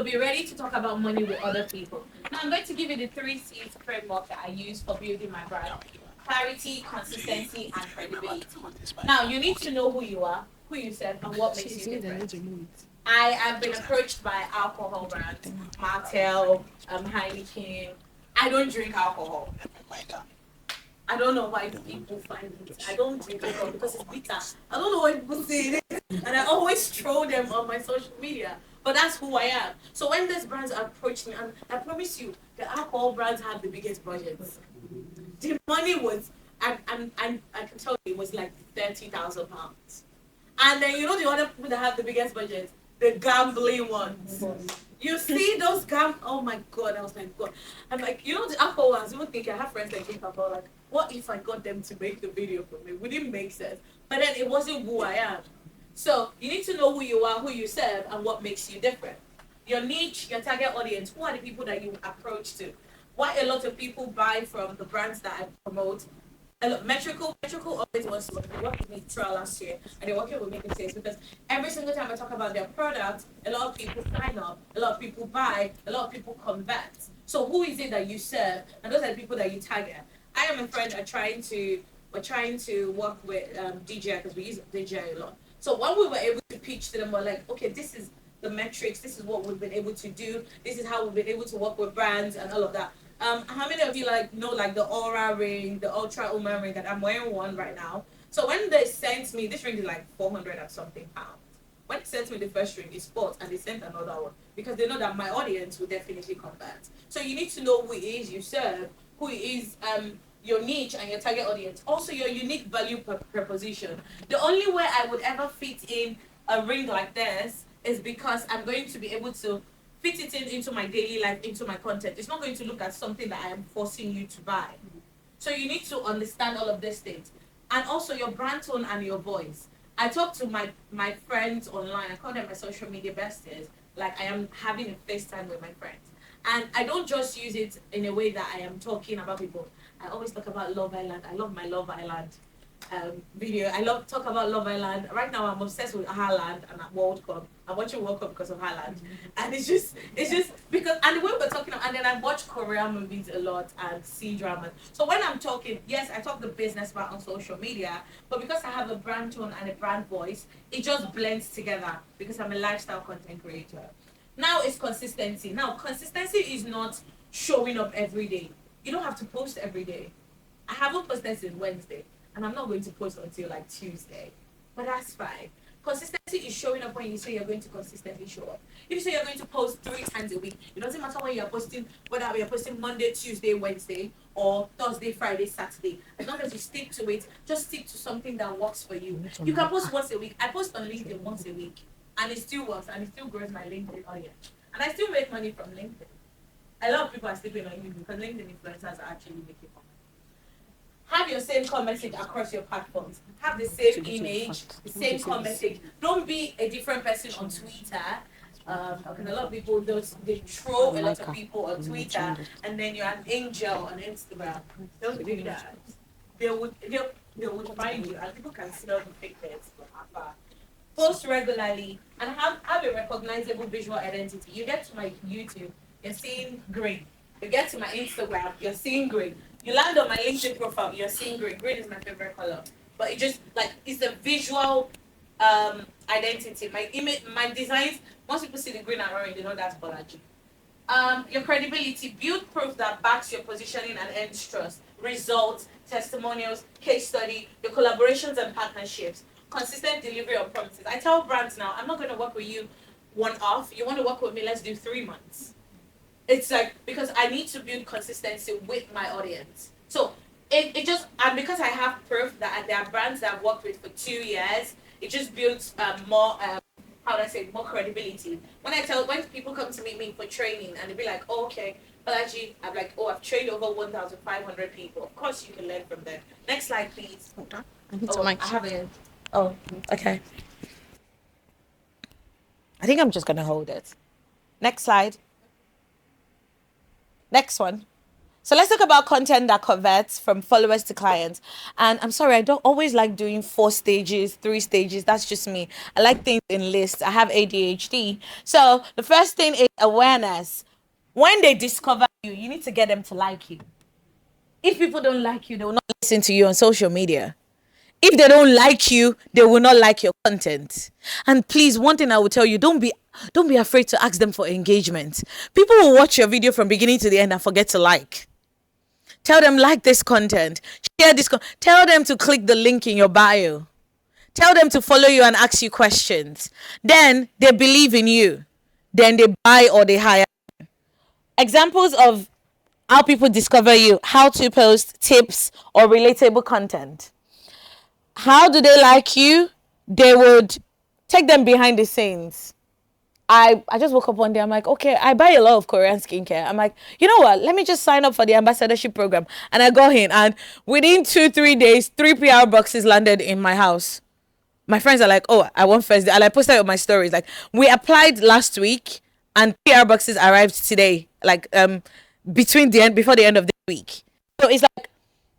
So be ready to talk about money with other people. Now I'm going to give you the 3 C's framework that I use for building my brand: clarity, consistency, and credibility. Now you need to know who you are, who you serve, and what makes you different. I have been approached by alcohol brands, Martell, Heineken. I don't drink alcohol. I don't know why people find it. I don't drink alcohol because it's bitter. I don't know why people say it, and I always throw them on my social media. But that's who I am. So when these brands approach me, and I promise you, the alcohol brands have the biggest budgets. The money was, and I can tell you, it was like £30,000. And then you know the other people that have the biggest budget, the gambling ones. You see those oh my god, I was like, God. I'm like, you know the alcohol ones, you would think I have friends that drink alcohol, like, what if I got them to make the video for me? Would it make sense? But then it wasn't who I am. So you need to know who you are, who you serve, and what makes you different. Your niche, your target audience, who are the people that you approach to? Why a lot of people buy from the brands that I promote. Metrical always wants to work. They worked with me throughout last year, and they're working with me this year because every single time I talk about their product, a lot of people sign up, a lot of people buy, a lot of people convert. So who is it that you serve, and those are the people that you target. I am a friend. We're trying to work with DJI because we use DJI a lot. So when we were able to pitch to them, we're like, okay, this is the metrics. This is what we've been able to do. This is how we've been able to work with brands and all of that. How many of you know like the Aura ring, the Ultra Uma ring that I'm wearing one right now? So when they sent me, this ring is like 400 and something pounds. When they sent me the first ring, it's bought, and they sent another one because they know that my audience will definitely convert. So you need to know who it is you serve, who it is your niche and your target audience. Also your unique value proposition. The only way I would ever fit in a ring like this is because I'm going to be able to fit it into my daily life, into my content. It's not going to look at something that I am forcing you to buy. So you need to understand all of these things. And also your brand tone and your voice. I talk to my friends online. I call them my social media besties. Like I am having a FaceTime with my friends. And I don't just use it in a way that I am talking about people. I always talk about Love Island. I love my Love Island video. I love talk about Love Island. Right now I'm obsessed with Haaland and at World Cup. I'm watching World Cup because of Haaland. And it's just because, and the way we're talking, and then I watch Korean movies a lot and see dramas. So when I'm talking, yes, I talk the business part on social media, but because I have a brand tone and a brand voice, it just blends together because I'm a lifestyle content creator. Now it's consistency. Now consistency is not showing up every day. You don't have to post every day. I haven't posted since Wednesday, and I'm not going to post until like Tuesday. But that's fine. Consistency is showing up when you say you're going to consistently show up. If you say you're going to post 3 times a week, it doesn't matter when you're posting, whether you're posting Monday, Tuesday, Wednesday, or Thursday, Friday, Saturday. As long as you stick to it, just stick to something that works for you. You can post once a week. I post on LinkedIn once a week, and it still works, and it still grows my LinkedIn audience. And I still make money from LinkedIn. A lot of people are sleeping on LinkedIn because LinkedIn influencers are actually making money. Have your same core message across your platforms. Have the same image, the same core message. Don't be a different person on Twitter. Because a lot of people they troll a lot of people on Twitter, and then you're an angel on Instagram. Don't do that. They would find you, and people can smell the fakeness from afar. Post regularly and have a recognizable visual identity. You get to my YouTube, you're seeing green. You get to my Instagram, you're seeing green. You land on my LinkedIn profile, you're seeing green. Green is my favorite color. But it just like it's a visual identity. My image, my designs, once people see the green and orange, they know that's Bolaji. Your credibility, build proof that backs your positioning and earns trust. Results, testimonials, case study, your collaborations and partnerships, consistent delivery of promises. I tell brands now, I'm not going to work with you one off. You want to work with me, let's do 3 months. It's like, because I need to build consistency with my audience. So it just, and because I have proof that there are brands that I've worked with for 2 years, it just builds more, how do I say, more credibility. When people come to meet me for training and they be like, oh, okay, Balaji, I'm like, oh, I've trained over 1,500 people. Of course you can learn from them. Next slide, please. Hold on. I have it. Oh, okay. I think I'm just going to hold it. Next slide. Next one. So let's talk about content that converts from followers to clients. And I'm sorry, I don't always like doing 4 stages, 3 stages. That's just me. I like things in lists. I have ADHD. So the first thing is awareness. When they discover you, you need to get them to like you. If people don't like you, they will not listen to you on social media. If they don't like you, they will not like your content. And please, one thing I will tell you, don't be afraid to ask them for engagement. People will watch your video from beginning to the end and forget to like. Tell them like this content, share this tell them to click the link in your bio. Tell them to follow you and ask you questions. Then they believe in you. Then they buy or they hire. Examples of how people discover you: how to post, tips, or relatable content. How do they like you? They would take them behind the scenes. I just woke up one day. I'm like, okay, I buy a lot of Korean skincare. I'm like, you know what? Let me just sign up for the ambassadorship program. And I got in, and within 2-3 days, 3 PR boxes landed in my house. My friends are like, oh, I want first day. And I posted on my stories, like, we applied last week and PR boxes arrived today, like before the end of the week. So it's like,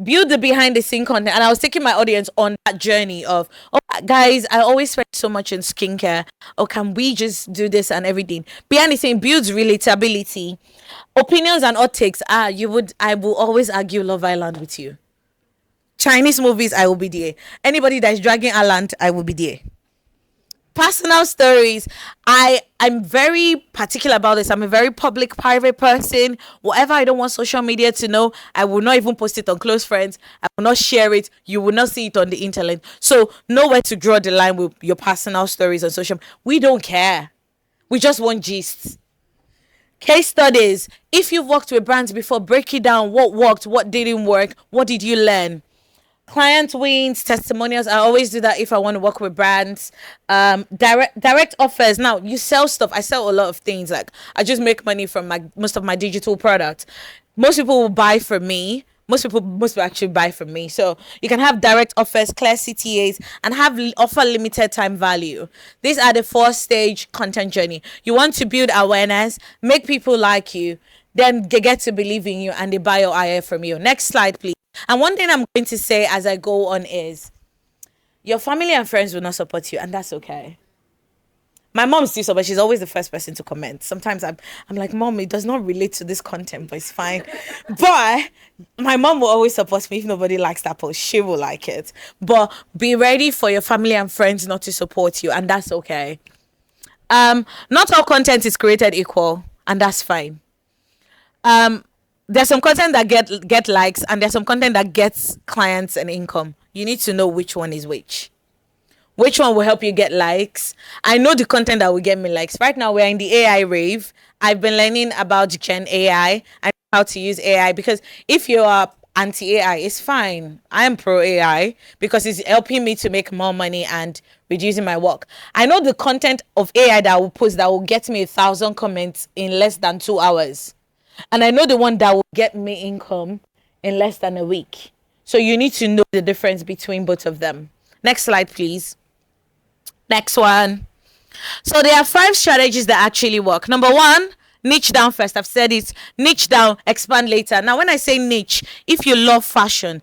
build the behind the scene content. And I was taking my audience on that journey of, oh guys, I always spend so much in skincare, or can we just do this and everything. Behind the scene builds relatability. Opinions and hot takes. I will always argue Love Island with you. Chinese movies, I will be there. Anybody that is dragging Aland, I will be there. Personal stories. I'm very particular about this. I'm a very public, private person. Whatever I don't want social media to know, I will not even post it on close friends. I will not share it. You will not see it on the internet. So know where to draw the line with your personal stories on social. We don't care. We just want gists. Case studies. If you've worked with brands before, break it down. What worked? What didn't work? What did you learn? Client wins, testimonials. I always do that if I want to work with brands. Direct offers. Now you sell stuff. I sell a lot of things. Like, I just make money from most of my digital products. Most people will buy from me. Most people actually buy from me. So you can have direct offers, clear CTAs, and offer limited time value. These are the 4-stage content journey. You want to build awareness, make people like you, then they get to believe in you and they buy or hire from you. Next slide, please. And one thing I'm going to say as I go on is, your family and friends will not support you, and that's okay. My mom still supports. She's always the first person to comment. Sometimes I'm like, Mom, it does not relate to this content, but it's fine. But my mom will always support me. If nobody likes that post, she will like it. But be ready for your family and friends not to support you, and that's okay. Not all content is created equal, and that's fine. There's some content that get likes, and there's some content that gets clients and income. You need to know which one is which. Which one will help you get likes? I know the content that will get me likes. Right now, we're in the AI rave. I've been learning about Gen AI and how to use AI, because if you are anti-AI, it's fine. I am pro-AI because it's helping me to make more money and reducing my work. I know the content of AI that I will post that will get me 1,000 comments in less than 2 hours. And I know the one that will get me income in less than a week. So you need to know the difference between both of them. Next slide, please. Next one. So there are 5 strategies that actually work. Number 1, niche down first. I've said it. Niche down, expand later. Now, when I say niche, if you love fashion,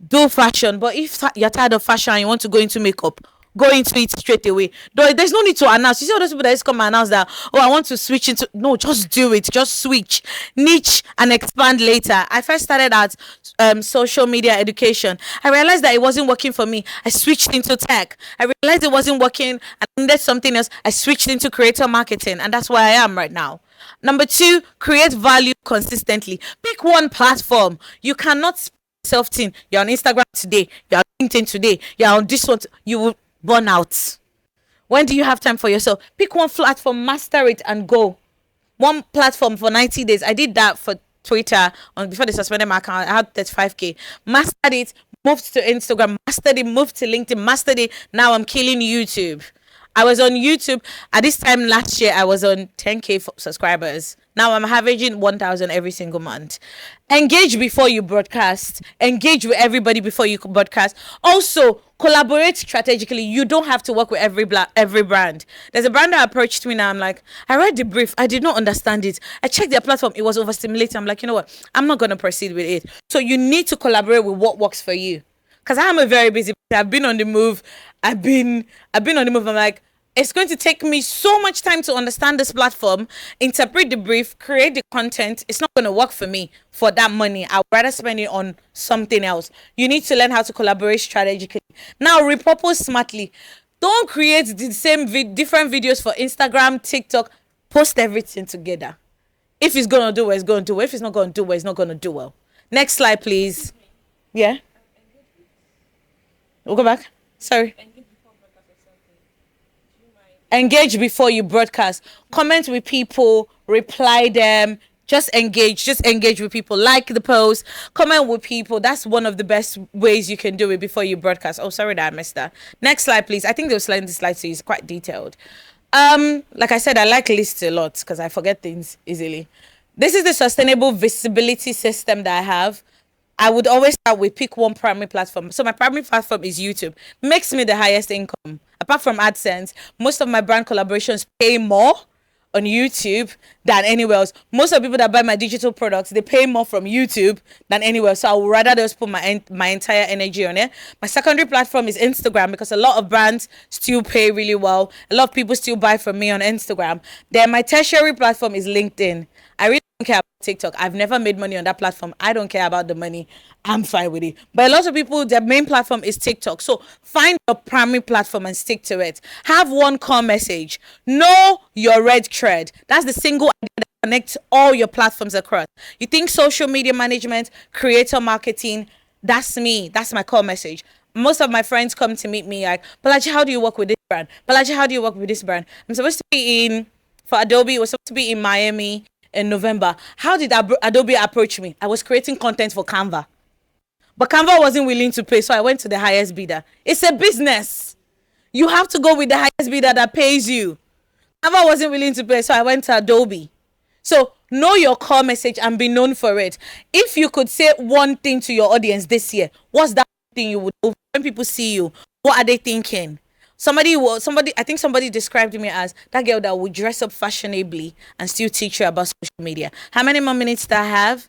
do fashion. But if you're tired of fashion and you want to go into makeup, go into it straight away. There's no need to announce. You see all those people that just come and announce that, oh, I want to switch into. No, just do it. Just switch. Niche and expand later. I first started at social media education. I realized that it wasn't working for me. I switched into tech. I realized it wasn't working. I needed something else. I switched into creator marketing, and that's where I am right now. Number 2, create value consistently. Pick one platform. You cannot self-thing. You're on Instagram today. You're on LinkedIn today. You're on this one. You will burn out. When do you have time for yourself? Pick one platform, master it, and go. One platform for 90 days. I did that for Twitter before they suspended my account. I had 35K. Mastered it, moved to Instagram, mastered it, moved to LinkedIn, mastered it. Now I'm killing YouTube. I was on YouTube at this time last year. I was on 10K subscribers. Now I'm averaging 1,000 every single month. Engage before you broadcast. Engage with everybody before you broadcast. Also, collaborate strategically. You don't have to work with every brand. There's a brand that approached me now. I'm like, I read the brief. I did not understand it. I checked their platform. It was overstimulating. I'm like, you know what? I'm not going to proceed with it. So you need to collaborate with what works for you. Because I am a very busy person. I've been on the move. I've been on the move. I'm like, it's going to take me so much time to understand this platform, interpret the brief, create the content. It's not going to work for me for that money. I'd rather spend it on something else. You need to learn how to collaborate strategically. Now, repurpose smartly. Don't create the same different videos for Instagram, TikTok. Post everything together. If it's going to do well, it's going to do well. If it's not going to do well, it's not going to do well. Next slide, please. Yeah? We'll go back. Sorry. Engage before you broadcast. Comment with people, reply them. Just engage with people. Like the post, comment with people. That's one of the best ways you can do it before you broadcast. Oh, sorry that I missed that. Next slide, please. I think they'll slide this slide so it's quite detailed. Like I said, I like lists a lot because I forget things easily. This is the sustainable visibility system that I have. I would always start with pick one primary platform. So my primary platform is YouTube. Makes me the highest income. Apart from AdSense, most of my brand collaborations pay more on YouTube than anywhere else. Most of the people that buy my digital products, they pay more from YouTube than anywhere. So I would rather just put my entire energy on it. My secondary platform is Instagram because a lot of brands still pay really well. A lot of people still buy from me on Instagram. Then my tertiary platform is LinkedIn. I really don't care about TikTok. I've never made money on that platform. I don't care about the money. I'm fine with it. But a lot of people, their main platform is TikTok. So find your primary platform and stick to it. Have one core message. Know your red thread. That's the single idea that connects all your platforms across. You think social media management, creator marketing, that's me. That's my core message. Most of my friends come to meet me like, Bolaji, how do you work with this brand? Bolaji, how do you work with this brand? I'm supposed to be for Adobe, it was supposed to be in Miami in November. How did Adobe approach me? I was creating content for Canva. But Canva wasn't willing to pay, so I went to the highest bidder. It's a business. You have to go with the highest bidder that pays you. Canva wasn't willing to pay, so I went to Adobe. So know your core message and be known for it. If you could say one thing to your audience this year, what's that thing you would do when people see you? What are they thinking? I think somebody described me as that girl that would dress up fashionably and still teach you about social media. How many more minutes do I have?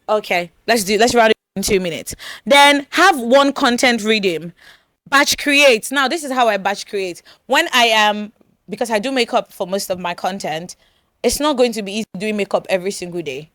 Okay, let's round it in 2 minutes. Then have one content reading. Batch create. Now, this is how I batch create. When because I do makeup for most of my content, it's not going to be easy doing makeup every single day.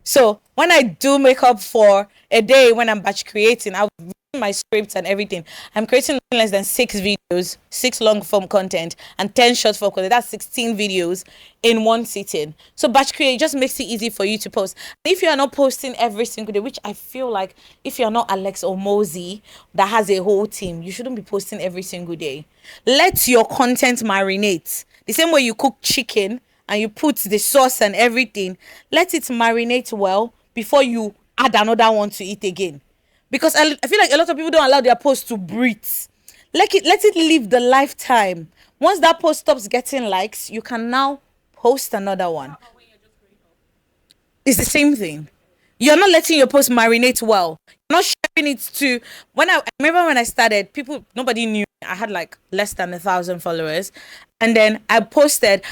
So when I do makeup for a day, when I'm batch creating, I'll read my scripts and everything. I'm creating less than 6 videos, 6 long form content and 10 short form content. That's 16 videos in one sitting. So batch create just makes it easy for you to post. If you are not posting every single day, which I feel like if you're not Alex or Mosey that has a whole team, you shouldn't be posting every single day. Let your content marinate. The same way you cook chicken and you put the sauce and everything, let it marinate well before you add another one to eat again. Because I feel like a lot of people don't allow their post to breathe. Let it live the lifetime. Once that post stops getting likes, you can now post another one. It's the same thing. You're not letting your post marinate well. You're not sharing it to. I remember when I started, nobody knew. I had like less than 1,000 followers. And then I'll post that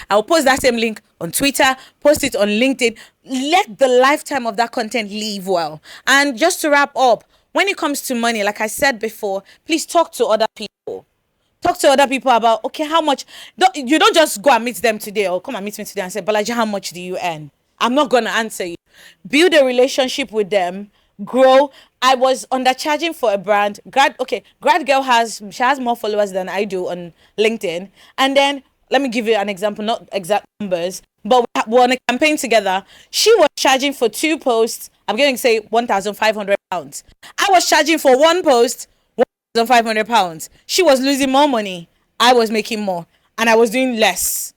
same link on Twitter, post it on LinkedIn. Let the lifetime of that content live well. And just to wrap up, when it comes to money, like I said before, please talk to other people. Talk to other people about, okay, how much. You don't just go and meet them today or come and meet me today and say, Bolaji, how much do you earn? I'm not going to answer you. Build a relationship with them. Grow. I was undercharging for a brand. Grad Girl has more followers than I do on LinkedIn. And then let me give you an example, not exact numbers, but we're on a campaign together. She was charging for 2 posts. I'm going to say £1,500. I was charging for 1 post £1,500. She was losing more money. I was making more, and I was doing less.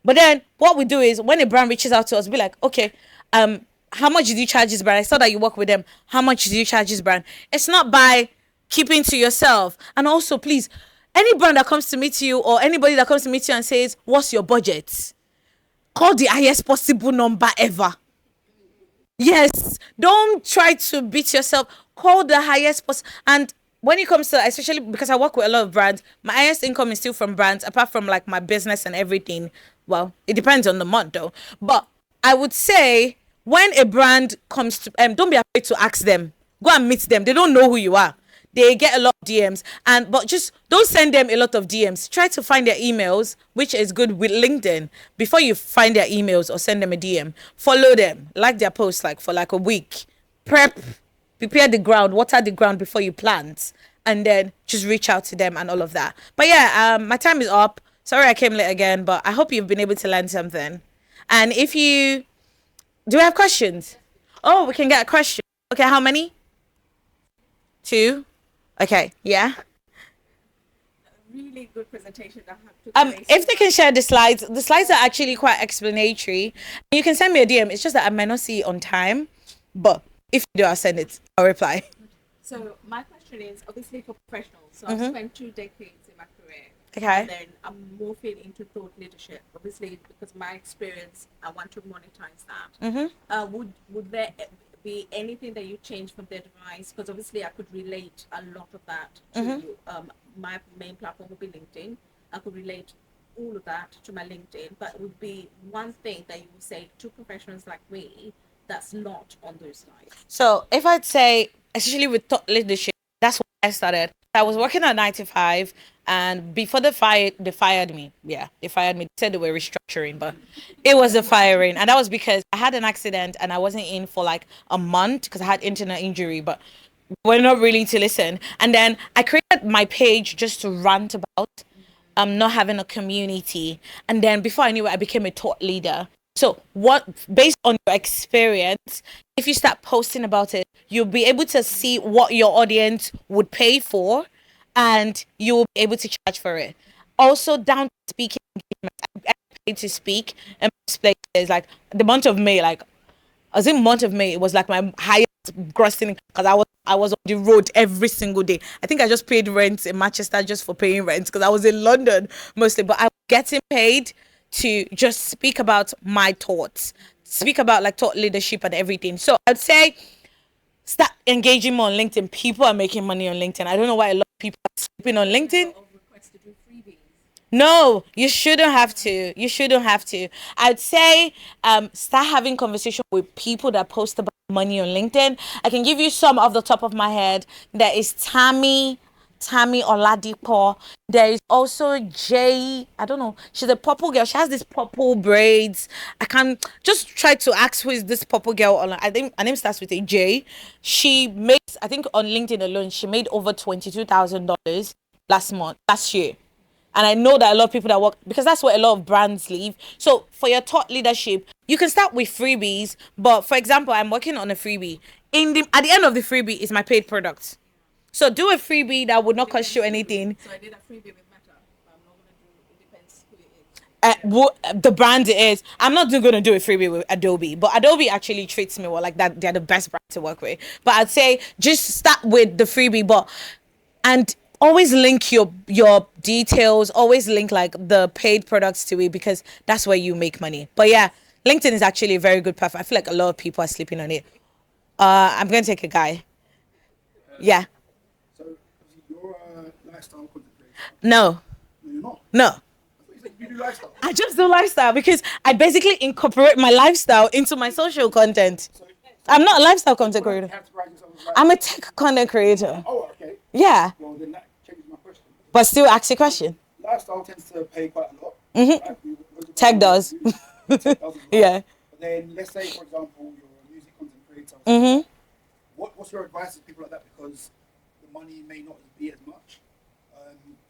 But then what we do is when a brand reaches out to us, be like, okay, how much did you charge this brand? I saw that you work with them. How much did you charge this brand? It's not by keeping to yourself. And also, please, any brand that comes to meet you or anybody that comes to meet you and says, what's your budget? Call the highest possible number ever. Yes, don't try to beat yourself. Call the highest possible. And when it comes to, especially because I work with a lot of brands, my highest income is still from brands, apart from like my business and everything. Well, it depends on the month though. But I would say when a brand comes to, don't be afraid to ask them. Go and meet them. They don't know who you are. They get a lot of DMs, and but just don't send them a lot of DMs. Try to find their emails, which is good with LinkedIn. Before you find their emails or send them a DM, follow them, like their posts, like for like a week. Prepare the ground, water the ground before you plant, and then just reach out to them and all of that. But yeah, my time is up. Sorry I came late again, but I hope you've been able to learn something. And if you do, we have questions. Oh, we can get a question. Okay, how many? 2. Okay, yeah. Really good presentation that have If they can share the slides are actually quite explanatory. You can send me a DM. It's just that I might not see it on time, but if you do, I'll send it. I'll reply. So my question is, obviously for professionals, so I've spent 2 decades in my career. Okay. And then I'm morphing into thought leadership. Obviously, because my experience, I want to monetize that. Would there be anything that you change from the advice? Because obviously I could relate a lot of that to my main platform would be LinkedIn. I could relate all of that to my LinkedIn, but it would be one thing that you would say to professionals like me that's not on those slides. So if I'd say, especially with thought leadership, that's when I started. I was working at 9 to 5, and before they fired me. Yeah, they fired me. They said they were restructuring, but it was a firing, and that was because I had an accident and I wasn't in for like a month because I had internal injury, but we're not willing to listen. And then I created my page just to rant about not having a community, and then before I knew it, I became a thought leader. So what, based on your experience, if you start posting about it, you'll be able to see what your audience would pay for, and you will be able to charge for it. Also, down to speaking engagement, I paid to speak in most places. Like the month of May, like I was in month of May, it was like my highest grossing because I was on the road every single day. I think I just paid rent in Manchester just for paying rent because I was in London mostly, but I was getting paid to just speak about my thoughts, speak about like thought leadership and everything. So I'd say start engaging more on LinkedIn. People are making money on LinkedIn. I don't know why a lot of people are sleeping on LinkedIn. No, you shouldn't have to. You shouldn't have to. I'd say start having conversation with people that post about money on LinkedIn. I can give you some off the top of my head. There is Tammy Oladipo. There is also Jay. I don't know. She's a purple girl. She has these purple braids. I can just try to ask who is this purple girl. I think her name starts with a J. She makes, I think on LinkedIn alone, she made over $22,000 last year. And I know that a lot of people that work, because that's where a lot of brands leave. So for your thought leadership, you can start with freebies. But for example, I'm working on a freebie. At the end of the freebie is my paid product. So do a freebie that would not cost you anything. So I did a freebie with Meta. I'm not going to do, it depends who it is. The brand is. I'm not going to do a freebie with Adobe, but Adobe actually treats me well. Like that, they're the best brand to work with. But I'd say just start with the freebie, and always link your details. Always link like the paid products to it because that's where you make money. But yeah, LinkedIn is actually a very good platform. I feel like a lot of people are sleeping on it. I'm going to take a guy. Yeah. So you're a lifestyle content creator. No. No, you're not. No. I thought you said you do lifestyle. I just do lifestyle because I basically incorporate my lifestyle into my social content. So I'm not a lifestyle content you creator. categorize yourself as I'm a tech content creator. Oh, okay. Yeah, Well, then that changes my question. but still ask a question. Lifestyle tends to pay quite a lot. Mhm. Right? Tech does. Tech does as well. Yeah. But then let's say, for example, you're a music content creator. Mhm. What's your advice to people like that? Because the money may not be as much.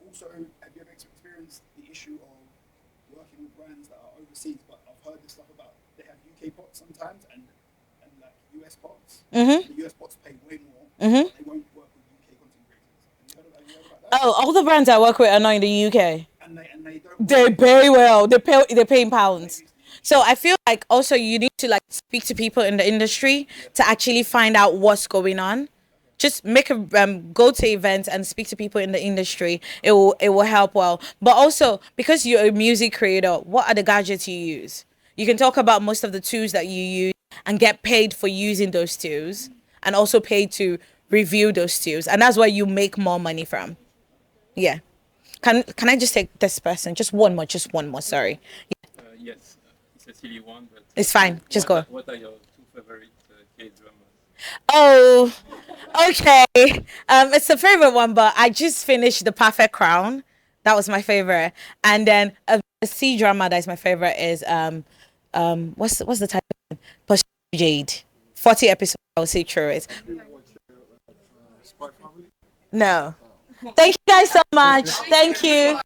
Also, have you ever experienced the issue of working with brands that are overseas? But I've heard this stuff about they have UK pots sometimes and like US pots. Mhm. The US pots pay way more. Mhm. But they won't work with UK content creators. Have you heard about that? Oh, all the brands I work with are not in the UK. And they don't. They pay well. They pay in pounds. So I feel like also you need to like speak to people in the industry to actually find out what's going on. just make a go to events and speak to people in the industry. It will help well. But also, because you're a music creator, what are the gadgets you use? You can talk about most of the tools that you use and get paid for using those tools, and also paid to review those tools, and that's where you make more money from. Yeah. Can I just take this person? Just one more. Just one more. Sorry. Yes, it's a silly one, but It's fine. Just go. What are your two favorite K dramas? Oh, okay. It's a favorite one, but I just finished The Perfect Crown. That was my favorite, and then a C drama that is my favorite is what's the title? Push Jade. 40 episodes. I'll see through it. No. Thank you guys so much. Thank you.